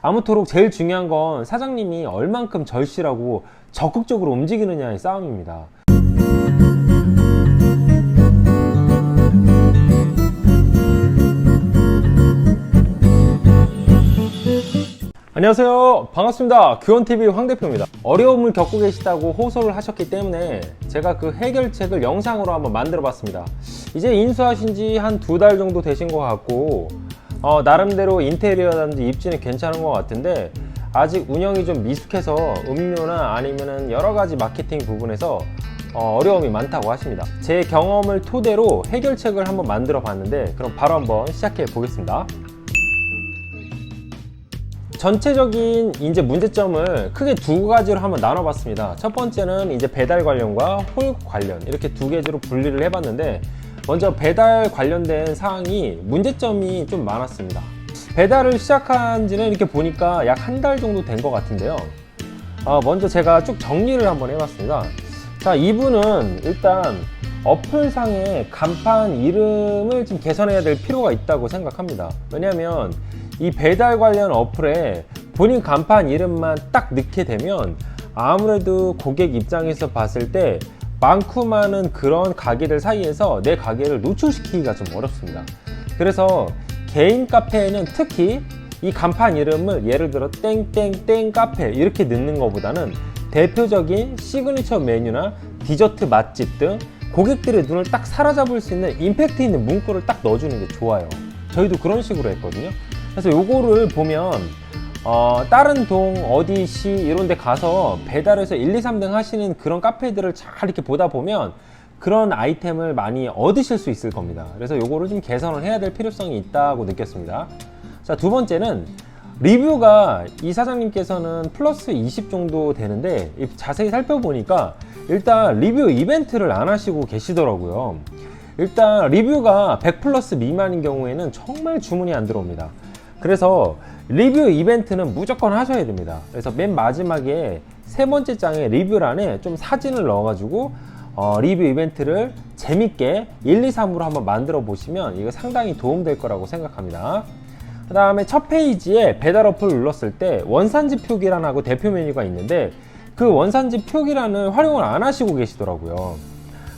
아무쪼록 제일 중요한 건 사장님이 얼만큼 절실하고 적극적으로 움직이느냐의 싸움입니다. 안녕하세요, 반갑습니다. 규원TV 황대표입니다. 어려움을 겪고 계시다고 호소를 하셨기 때문에 제가 그 해결책을 영상으로 한번 만들어 봤습니다. 이제 인수하신 지 한 2달 정도 되신 것 같고 나름대로 인테리어라든지 입지는 괜찮은 것 같은데 아직 운영이 좀 미숙해서 음료나 아니면은 여러가지 마케팅 부분에서 어려움이 많다고 하십니다. 제 경험을 토대로 해결책을 한번 만들어 봤는데 그럼 바로 한번 시작해 보겠습니다. 전체적인 이제 문제점을 크게 2가지로 한번 나눠봤습니다. 첫 번째는 이제 배달 관련과 홀 관련 이렇게 2개로 분리를 해봤는데, 먼저 배달 관련된 사항이 문제점이 좀 많았습니다. 배달을 시작한 지는 이렇게 보니까 약 1달 정도 된 것 같은데요. 먼저 제가 쭉 정리를 한번 해봤습니다. 자, 이분은 일단 어플상의 간판 이름을 좀 개선해야 될 필요가 있다고 생각합니다. 왜냐하면 이 배달 관련 어플에 본인 간판 이름만 딱 넣게 되면 아무래도 고객 입장에서 봤을 때 많고 많은 그런 가게들 사이에서 내 가게를 노출시키기가 좀 어렵습니다. 그래서 개인 카페에는 특히 이 간판 이름을 예를 들어 땡땡땡 카페 이렇게 넣는 것보다는 대표적인 시그니처 메뉴나 디저트 맛집 등 고객들의 눈을 딱 사로잡을 수 있는 임팩트 있는 문구를 딱 넣어주는 게 좋아요. 저희도 그런 식으로 했거든요. 그래서 요거를 보면 다른 동 어디 시 이런 데 가서 배달해서 1, 2, 3등 하시는 그런 카페들을 잘 이렇게 보다 보면 그런 아이템을 많이 얻으실 수 있을 겁니다. 그래서 요거를 좀 개선을 해야 될 필요성이 있다고 느꼈습니다. 자, 두 번째는 리뷰가 이 사장님께서는 플러스 20 정도 되는데 자세히 살펴보니까 일단 리뷰 이벤트를 안 하시고 계시더라고요. 일단 리뷰가 100 플러스 미만인 경우에는 정말 주문이 안 들어옵니다. 그래서 리뷰 이벤트는 무조건 하셔야 됩니다. 그래서 맨 마지막에 3번째 장에 리뷰란에 좀 사진을 넣어가지고 리뷰 이벤트를 재밌게 1, 2, 3으로 한번 만들어 보시면 이거 상당히 도움될 거라고 생각합니다. 그 다음에 첫 페이지에 배달 어플을 눌렀을 때 원산지 표기란하고 대표 메뉴가 있는데 그 원산지 표기란을 활용을 안 하시고 계시더라고요.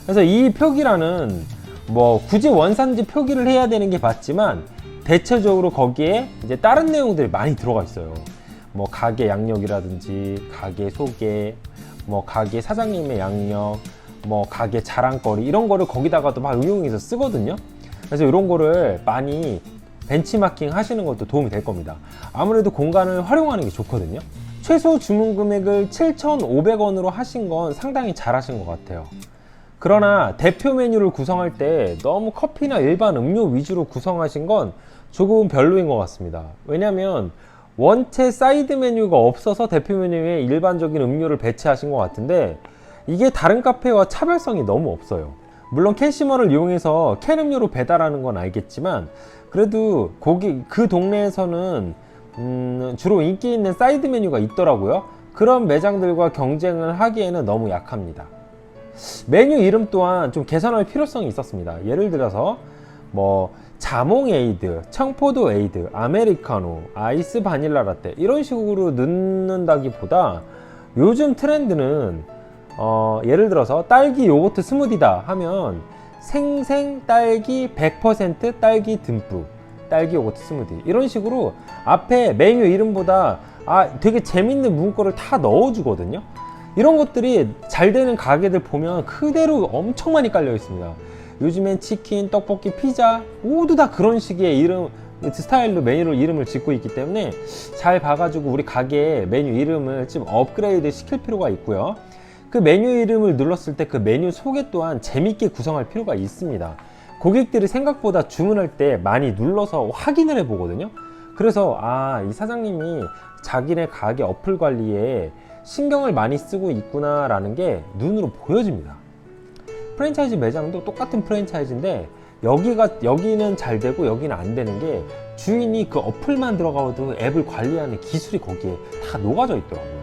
그래서 이 표기란은 뭐 굳이 원산지 표기를 해야 되는 게 맞지만 대체적으로 거기에 이제 다른 내용들이 많이 들어가 있어요. 뭐 가게 양력이라든지 가게 소개, 뭐 가게 사장님의 양력, 뭐 가게 자랑거리 이런 거를 거기다가도 막 응용해서 쓰거든요. 그래서 이런 거를 많이 벤치마킹 하시는 것도 도움이 될 겁니다. 아무래도 공간을 활용하는 게 좋거든요. 최소 주문 금액을 7,500원으로 하신 건 상당히 잘 하신 것 같아요. 그러나 대표 메뉴를 구성할 때 너무 커피나 일반 음료 위주로 구성하신 건 조금 별로인 것 같습니다. 왜냐면 원체 사이드 메뉴가 없어서 대표 메뉴에 일반적인 음료를 배치하신 것 같은데 이게 다른 카페와 차별성이 너무 없어요. 물론 캔시머를 이용해서 캔 음료로 배달하는 건 알겠지만 그래도 그 동네에서는 주로 인기 있는 사이드 메뉴가 있더라고요. 그런 매장들과 경쟁을 하기에는 너무 약합니다. 메뉴 이름 또한 좀 개선할 필요성이 있었습니다. 예를 들어서 뭐 자몽 에이드, 청포도 에이드, 아메리카노, 아이스 바닐라 라떼 이런 식으로 넣는다기보다 요즘 트렌드는 예를 들어서 딸기 요거트 스무디다 하면 생생 딸기 100% 딸기 듬뿍 딸기 요거트 스무디 이런 식으로 앞에 메뉴 이름보다 되게 재밌는 문구를 다 넣어주거든요. 이런 것들이 잘 되는 가게들 보면 그대로 엄청 많이 깔려 있습니다. 요즘엔 치킨, 떡볶이, 피자 모두 다 그런 식의 스타일로 메뉴로 이름을 짓고 있기 때문에 잘 봐가지고 우리 가게의 메뉴 이름을 좀 업그레이드 시킬 필요가 있고요. 그 메뉴 이름을 눌렀을 때 그 메뉴 소개 또한 재밌게 구성할 필요가 있습니다. 고객들이 생각보다 주문할 때 많이 눌러서 확인을 해 보거든요. 그래서 이 사장님이 자기네 가게 어플 관리에 신경을 많이 쓰고 있구나 라는 게 눈으로 보여집니다. 프랜차이즈 매장도 똑같은 프랜차이즈인데 여기는 잘 되고 여기는 안 되는 게 주인이 그 어플만 들어가도 앱을 관리하는 기술이 거기에 다 녹아져 있더라고요.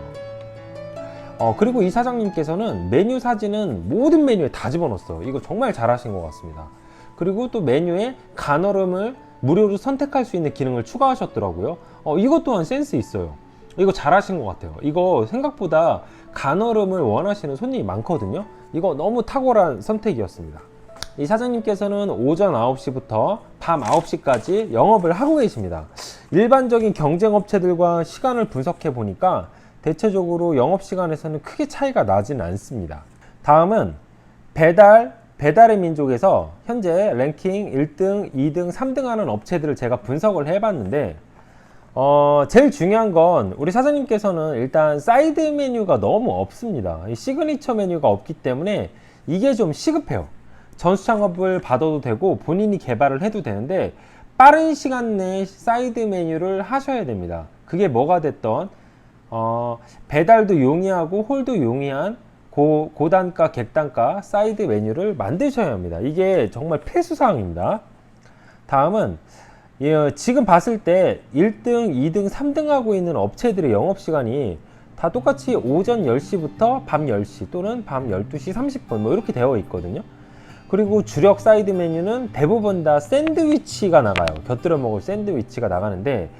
그리고 이 사장님께서는 메뉴 사진은 모든 메뉴에 다 집어넣었어요. 이거 정말 잘하신 것 같습니다. 그리고 또 메뉴에 간얼음을 무료로 선택할 수 있는 기능을 추가하셨더라고요. 이것 또한 센스 있어요. 이거 잘하신 것 같아요. 이거 생각보다 간얼음을 원하시는 손님이 많거든요. 이거 너무 탁월한 선택이었습니다. 이 사장님께서는 오전 9시부터 밤 9시까지 영업을 하고 계십니다. 일반적인 경쟁업체들과 시간을 분석해 보니까 대체적으로 영업시간에서는 크게 차이가 나지는 않습니다. 다음은 배달의 민족에서 현재 랭킹 1등, 2등, 3등 하는 업체들을 제가 분석을 해봤는데 제일 중요한 건 우리 사장님께서는 일단 사이드 메뉴가 너무 없습니다. 이 시그니처 메뉴가 없기 때문에 이게 좀 시급해요. 전수 창업을 받아도 되고 본인이 개발을 해도 되는데 빠른 시간 내에 사이드 메뉴를 하셔야 됩니다. 그게 뭐가 됐던 배달도 용이하고 홀도 용이한 고단가, 객단가 사이드 메뉴를 만드셔야 합니다. 이게 정말 필수사항입니다. 다음은 지금 봤을 때 1등, 2등, 3등 하고 있는 업체들의 영업시간이 다 똑같이 오전 10시부터 밤 10시 또는 밤 12시 30분 뭐 이렇게 되어 있거든요. 그리고 주력 사이드 메뉴는 대부분 다 샌드위치가 나가요. 곁들여 먹을 샌드위치가 나가는데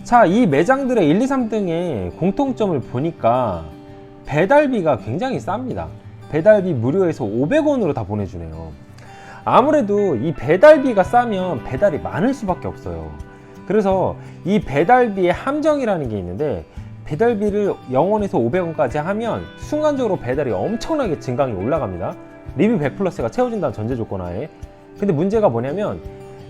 자, 이 매장들의 1, 2, 3등의 공통점을 보니까 배달비가 굉장히 쌉니다. 배달비 무료에서 500원으로 다 보내주네요. 아무래도 이 배달비가 싸면 배달이 많을 수밖에 없어요. 그래서 이 배달비의 함정이라는 게 있는데 배달비를 0원에서 500원까지 하면 순간적으로 배달이 엄청나게 증강이 올라갑니다. 리뷰 100플러스가 채워진다는 전제 조건 하에. 근데 문제가 뭐냐면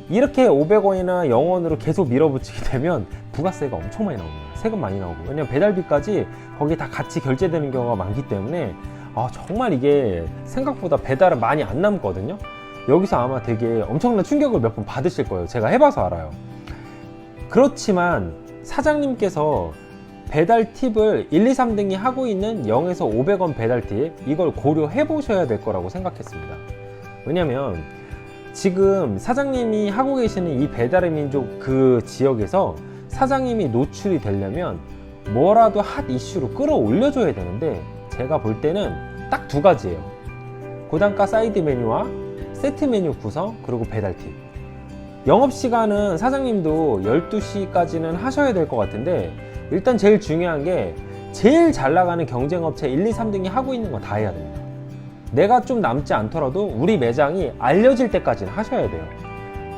이렇게 500원이나 0원으로 계속 밀어붙이게 되면 부가세가 엄청 많이 나옵니다. 세금 많이 나오고. 왜냐면 배달비까지 거기에 다 같이 결제되는 경우가 많기 때문에 정말 이게 생각보다 배달은 많이 안 남거든요. 여기서 아마 되게 엄청난 충격을 몇 번 받으실 거예요. 제가 해봐서 알아요. 그렇지만 사장님께서 배달 팁을 1, 2, 3등이 하고 있는 0에서 500원 배달 팁 이걸 고려해 보셔야 될 거라고 생각했습니다. 왜냐면 지금 사장님이 하고 계시는 이 배달의 민족 그 지역에서 사장님이 노출이 되려면 뭐라도 핫 이슈로 끌어올려 줘야 되는데 제가 볼 때는 딱 두 가지예요. 고단가 사이드 메뉴와 세트 메뉴 구성 그리고 배달 팁. 영업시간은 사장님도 12시까지는 하셔야 될 것 같은데 일단 제일 중요한 게 제일 잘 나가는 경쟁업체 1, 2, 3등이 하고 있는 거 다 해야 됩니다. 내가 좀 남지 않더라도 우리 매장이 알려질 때까지는 하셔야 돼요.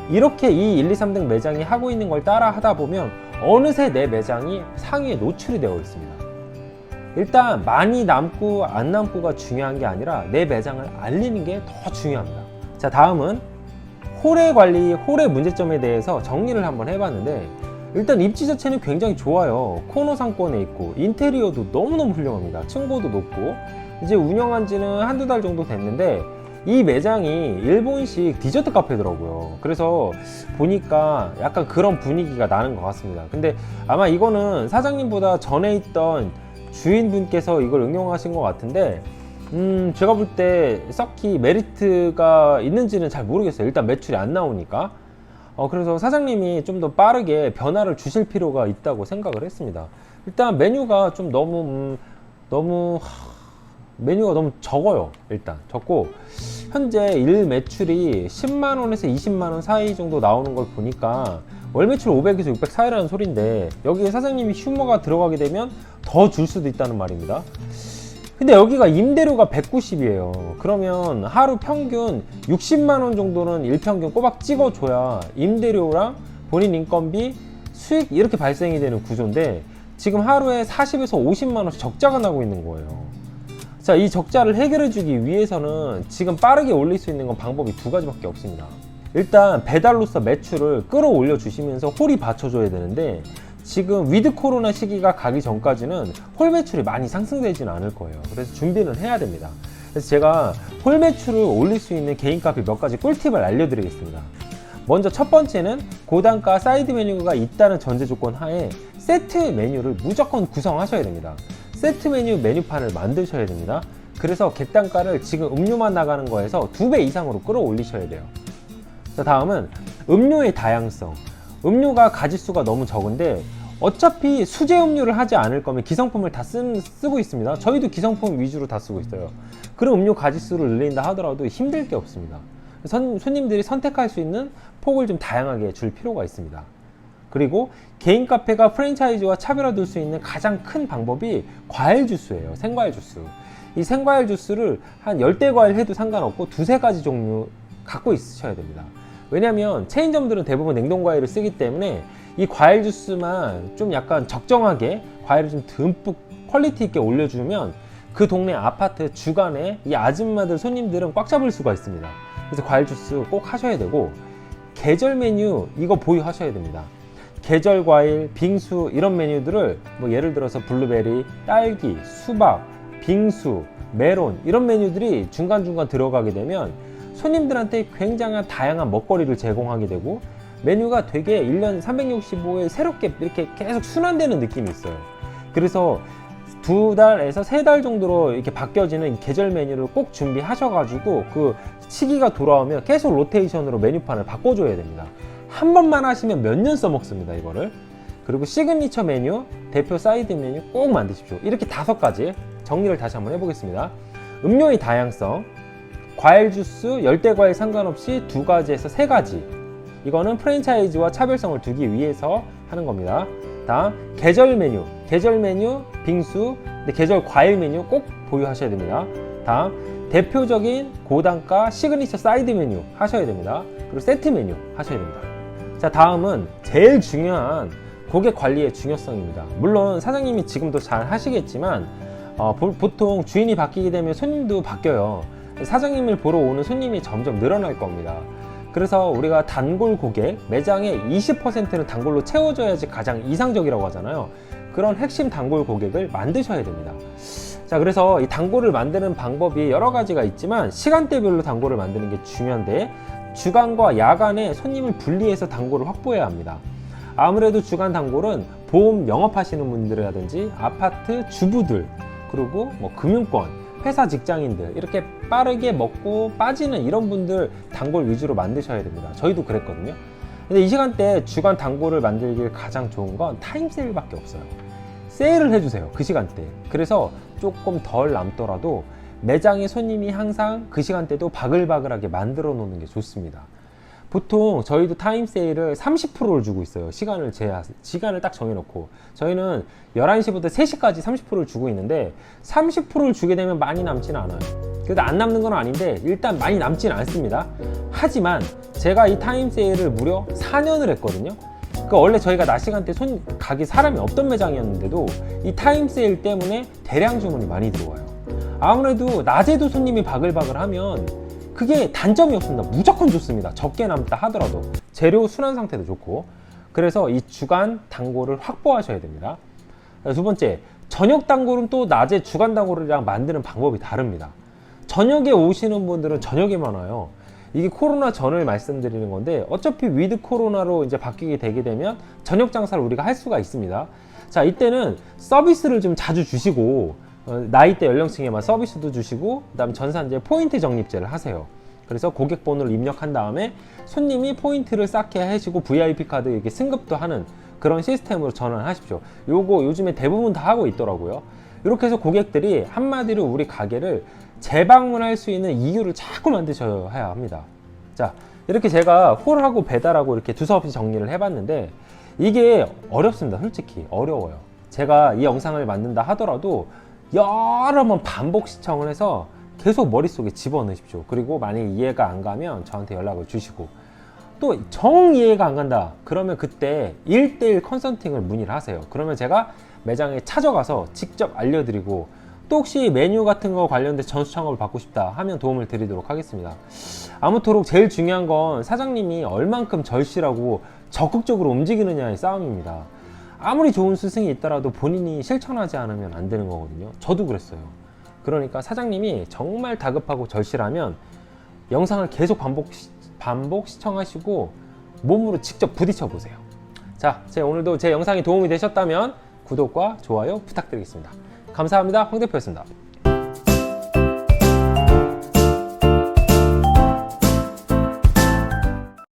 이렇게 이 1, 2, 3등 매장이 하고 있는 걸 따라 하다 보면 어느새 내 매장이 상위에 노출이 되어 있습니다. 일단 많이 남고 안 남고가 중요한 게 아니라 내 매장을 알리는 게 더 중요합니다. 자, 다음은 홀의 관리, 홀의 문제점에 대해서 정리를 한번 해봤는데 일단 입지 자체는 굉장히 좋아요. 코너 상권에 있고 인테리어도 너무너무 훌륭합니다. 층고도 높고 이제 운영한 지는 한두 달 정도 됐는데 이 매장이 일본식 디저트 카페더라고요. 그래서 보니까 약간 그런 분위기가 나는 것 같습니다. 근데 아마 이거는 사장님보다 전에 있던 주인분께서 이걸 응용하신 것 같은데 제가 볼 때 썩히 메리트가 있는지는 잘 모르겠어요. 일단 매출이 안 나오니까. 그래서 사장님이 좀 더 빠르게 변화를 주실 필요가 있다고 생각을 했습니다. 일단 메뉴가 좀 메뉴가 너무 적어요. 일단 적고 현재 일 매출이 10만원에서 20만원 사이 정도 나오는 걸 보니까 월 매출 500에서 600 사이라는 소린데 여기에 사장님이 휴머가 들어가게 되면 더 줄 수도 있다는 말입니다. 근데 여기가 임대료가 190이에요. 그러면 하루 평균 60만원 정도는 일평균 꼬박 찍어줘야 임대료랑 본인 인건비, 수익 이렇게 발생이 되는 구조인데 지금 하루에 40에서 50만원씩 적자가 나고 있는 거예요. 자, 이 적자를 해결해 주기 위해서는 지금 빠르게 올릴 수 있는 건 방법이 두 가지밖에 없습니다. 일단 배달로서 매출을 끌어올려 주시면서 홀이 받쳐줘야 되는데 지금 위드 코로나 시기가 가기 전까지는 홀 매출이 많이 상승되지는 않을 거예요. 그래서 준비는 해야 됩니다. 그래서 제가 홀 매출을 올릴 수 있는 개인 카페 몇 가지 꿀팁을 알려드리겠습니다. 먼저 첫 번째는 고단가 사이드 메뉴가 있다는 전제 조건 하에 세트 메뉴를 무조건 구성하셔야 됩니다. 세트 메뉴 메뉴판을 만드셔야 됩니다. 그래서 객단가를 지금 음료만 나가는 거에서 2배 이상으로 끌어올리셔야 돼요. 자, 다음은 음료의 다양성. 음료가 가짓수가 너무 적은데 어차피 수제 음료를 하지 않을 거면 기성품을 다 쓰고 있습니다. 저희도 기성품 위주로 다 쓰고 있어요. 그럼 음료 가짓수를 늘린다 하더라도 힘들 게 없습니다. 손님들이 선택할 수 있는 폭을 좀 다양하게 줄 필요가 있습니다. 그리고 개인 카페가 프랜차이즈와 차별화될 수 있는 가장 큰 방법이 과일 주스예요. 생과일 주스. 이 생과일 주스를 한 10대 과일 해도 상관없고 두세 가지 종류 갖고 있으셔야 됩니다. 왜냐면 체인점들은 대부분 냉동 과일을 쓰기 때문에 이 과일 주스만 좀 약간 적정하게 과일을 좀 듬뿍 퀄리티 있게 올려주면 그 동네 아파트 주간에 이 아줌마들 손님들은 꽉 잡을 수가 있습니다. 그래서 과일 주스 꼭 하셔야 되고, 계절 메뉴 이거 보유하셔야 됩니다. 계절 과일, 빙수 이런 메뉴들을 뭐 예를 들어서 블루베리, 딸기, 수박, 빙수, 메론 이런 메뉴들이 중간중간 들어가게 되면 손님들한테 굉장한 다양한 먹거리를 제공하게 되고, 메뉴가 되게 1년 365일 새롭게 이렇게 계속 순환되는 느낌이 있어요. 그래서 2달에서 3달 정도로 이렇게 바뀌어지는 계절 메뉴를 꼭 준비하셔가지고 그 시기가 돌아오면 계속 로테이션으로 메뉴판을 바꿔줘야 됩니다. 한 번만 하시면 몇 년 써먹습니다, 이거를. 그리고 시그니처 메뉴, 대표 사이드 메뉴 꼭 만드십시오. 이렇게 5가지 정리를 다시 한번 해보겠습니다. 음료의 다양성, 과일 주스, 열대 과일 상관없이 2가지에서 3가지. 이거는 프랜차이즈와 차별성을 두기 위해서 하는 겁니다. 다음, 계절 메뉴, 빙수, 계절 과일 메뉴 꼭 보유하셔야 됩니다. 다음, 대표적인 고단가 시그니처 사이드 메뉴 하셔야 됩니다. 그리고 세트 메뉴 하셔야 됩니다. 자, 다음은 제일 중요한 고객 관리의 중요성입니다. 물론 사장님이 지금도 잘 하시겠지만 보통 주인이 바뀌게 되면 손님도 바뀌어요. 사장님을 보러 오는 손님이 점점 늘어날 겁니다. 그래서 우리가 단골 고객, 매장의 20%는 단골로 채워줘야지 가장 이상적이라고 하잖아요. 그런 핵심 단골 고객을 만드셔야 됩니다. 자, 그래서 이 단골을 만드는 방법이 여러 가지가 있지만 시간대별로 단골을 만드는 게 중요한데, 주간과 야간에 손님을 분리해서 단골을 확보해야 합니다. 아무래도 주간 단골은 보험 영업하시는 분들이라든지 아파트 주부들, 그리고 뭐 금융권, 회사 직장인들, 이렇게 빠르게 먹고 빠지는 이런 분들 단골 위주로 만드셔야 됩니다. 저희도 그랬거든요. 근데 이 시간대 주간 단골을 만들길 가장 좋은 건 타임세일밖에 없어요. 세일을 해주세요, 그 시간대. 그래서 조금 덜 남더라도 매장의 손님이 항상 그 시간대도 바글바글하게 만들어 놓는 게 좋습니다. 보통 저희도 타임세일을 30%를 주고 있어요. 시간을 딱 정해놓고. 저희는 11시부터 3시까지 30%를 주고 있는데 30%를 주게 되면 많이 남지는 않아요. 그래도 안 남는 건 아닌데 일단 많이 남지는 않습니다. 하지만 제가 이 타임세일을 무려 4년을 했거든요. 그러니까 원래 저희가 낮 시간대 가게 사람이 없던 매장이었는데도 이 타임세일 때문에 대량 주문이 많이 들어와요. 아무래도 낮에도 손님이 바글바글 하면 그게 단점이 없습니다. 무조건 좋습니다. 적게 남다 하더라도. 재료 순환 상태도 좋고. 그래서 이 주간 단골을 확보하셔야 됩니다. 두 번째, 저녁 단골은 또 낮에 주간 단골이랑 만드는 방법이 다릅니다. 저녁에 오시는 분들은 저녁에만 와요. 이게 코로나 전을 말씀드리는 건데, 어차피 위드 코로나로 이제 바뀌게 되게 되면 저녁 장사를 우리가 할 수가 있습니다. 자, 이때는 서비스를 좀 자주 주시고, 나이대 연령층에만 서비스도 주시고, 그 다음에 전산제 포인트 적립제를 하세요. 그래서 고객 번호를 입력한 다음에 손님이 포인트를 쌓게 하시고 VIP 카드 이렇게 승급도 하는 그런 시스템으로 전환하십시오. 요거 요즘에 대부분 다 하고 있더라고요. 이렇게 해서 고객들이 한마디로 우리 가게를 재방문할 수 있는 이유를 자꾸 만드셔야 합니다. 자, 이렇게 제가 홀하고 배달하고 이렇게 두서없이 정리를 해봤는데, 이게 어렵습니다. 솔직히 어려워요. 제가 이 영상을 만든다 하더라도 여러 번 반복 시청을 해서 계속 머릿속에 집어넣으십시오. 그리고 만약에 이해가 안 가면 저한테 연락을 주시고, 또 정 이해가 안 간다 그러면 그때 1:1 컨설팅을 문의를 하세요. 그러면 제가 매장에 찾아가서 직접 알려드리고, 또 혹시 메뉴 같은 거 관련된 전수 창업을 받고 싶다 하면 도움을 드리도록 하겠습니다. 아무쪼록 제일 중요한 건 사장님이 얼만큼 절실하고 적극적으로 움직이느냐의 싸움입니다. 아무리 좋은 스승이 있더라도 본인이 실천하지 않으면 안 되는 거거든요. 저도 그랬어요. 그러니까 사장님이 정말 다급하고 절실하면 영상을 계속 반복 시청하시고 몸으로 직접 부딪혀 보세요. 자, 오늘도 제 영상이 도움이 되셨다면 구독과 좋아요 부탁드리겠습니다. 감사합니다. 황 대표였습니다.